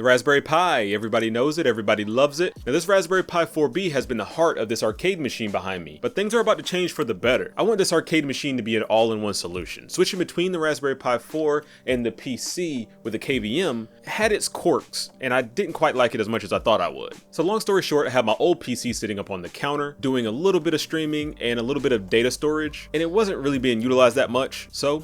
The Raspberry Pi, everybody knows it, everybody loves it. Now this Raspberry Pi 4B has been the heart of this arcade machine behind me, but things are about to change for the better. I want this arcade machine to be an all-in-one solution. Switching between the Raspberry Pi 4 and the PC with the KVM had its quirks, and I didn't quite like it as much as I thought I would. So long story short, I have my old PC sitting up on the counter, doing a little bit of streaming and a little bit of data storage, and it wasn't really being utilized that much, so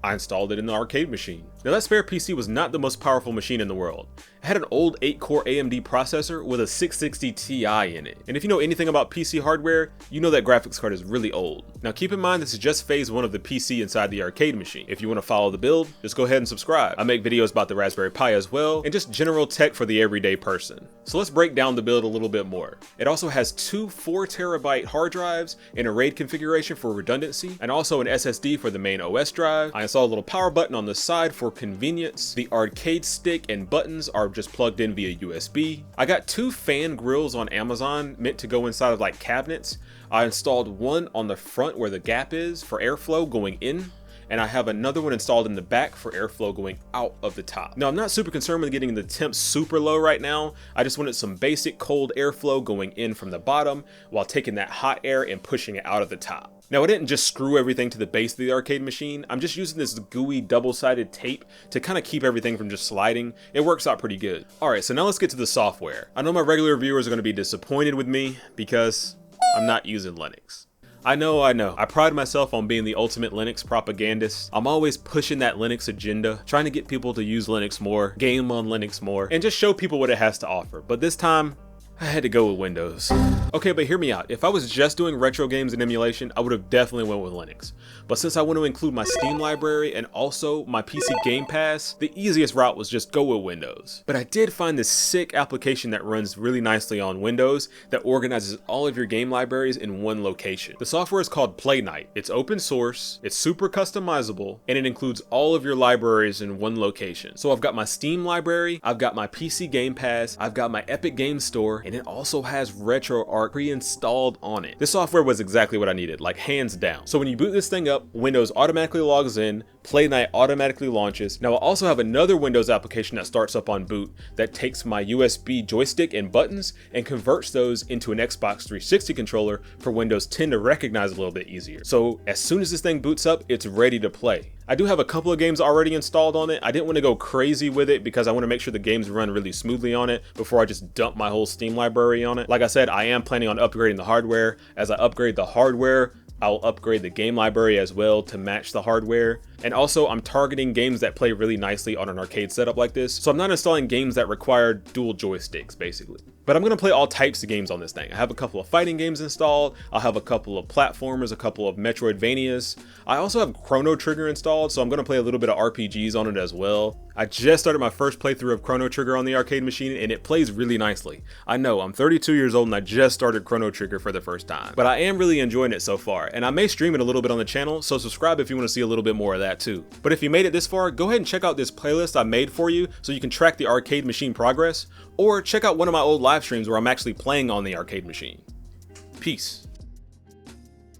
I installed it in the arcade machine. Now that spare PC was not the most powerful machine in the world. It had an old 8-core AMD processor with a 660 Ti in it. And if you know anything about PC hardware, you know that graphics card is really old. Now keep in mind this is just phase 1 of the PC inside the arcade machine. If you want to follow the build, just go ahead and subscribe. I make videos about the Raspberry Pi as well, and just general tech for the everyday person. So let's break down the build a little bit more. It also has two 4TB hard drives in a RAID configuration for redundancy, and also an SSD for the main OS drive. I installed a little power button on the side for convenience. The arcade stick and buttons are just plugged in via USB. I got two fan grills on Amazon meant to go inside of like cabinets. I installed one on the front where the gap is for airflow going in, and I have another one installed in the back for airflow going out of the top. Now I'm not super concerned with getting the temps super low right now. I just wanted some basic cold airflow going in from the bottom while taking that hot air and pushing it out of the top. Now I didn't just screw everything to the base of the arcade machine. I'm just using this gooey double-sided tape to kind of keep everything from just sliding. It works out pretty good. Alright, so now let's get to the software. I know my regular viewers are going to be disappointed with me because I'm not using Linux. I know. I pride myself on being the ultimate Linux propagandist. I'm always pushing that Linux agenda, trying to get people to use Linux more, game on Linux more, and just show people what it has to offer. But this time, I had to go with Windows. Okay, but hear me out. If I was just doing retro games and emulation, I would have definitely went with Linux. But since I want to include my Steam library and also my PC Game Pass, the easiest route was just go with Windows. But I did find this sick application that runs really nicely on Windows that organizes all of your game libraries in one location. The software is called Playnight. It's open source, it's super customizable, and it includes all of your libraries in one location. So I've got my Steam library, I've got my PC Game Pass, I've got my Epic Games Store, and it also has RetroArch pre-installed on it. This software was exactly what I needed, like hands down. So when you boot this thing up, Windows automatically logs in, Playnight automatically launches. Now I also have another Windows application that starts up on boot that takes my USB joystick and buttons and converts those into an Xbox 360 controller for Windows 10 to recognize a little bit easier. So as soon as this thing boots up, it's ready to play. I do have a couple of games already installed on it. I didn't want to go crazy with it because I want to make sure the games run really smoothly on it before I just dump my whole Steam library on it. Like I said, I am planning on upgrading the hardware. As I upgrade the hardware, I'll upgrade the game library as well to match the hardware. And also I'm targeting games that play really nicely on an arcade setup like this. So I'm not installing games that require dual joysticks basically. But I'm going to play all types of games on this thing. I have a couple of fighting games installed. I'll have a couple of platformers, a couple of Metroidvanias. I also have Chrono Trigger installed, so I'm going to play a little bit of RPGs on it as well. I just started my first playthrough of Chrono Trigger on the arcade machine, and it plays really nicely. I know, I'm 32 years old and I just started Chrono Trigger for the first time. But I am really enjoying it so far, and I may stream it a little bit on the channel, so subscribe if you want to see a little bit more of that too. But if you made it this far, go ahead and check out this playlist I made for you so you can track the arcade machine progress, or check out one of my old live streams where I'm actually playing on the arcade machine. Peace.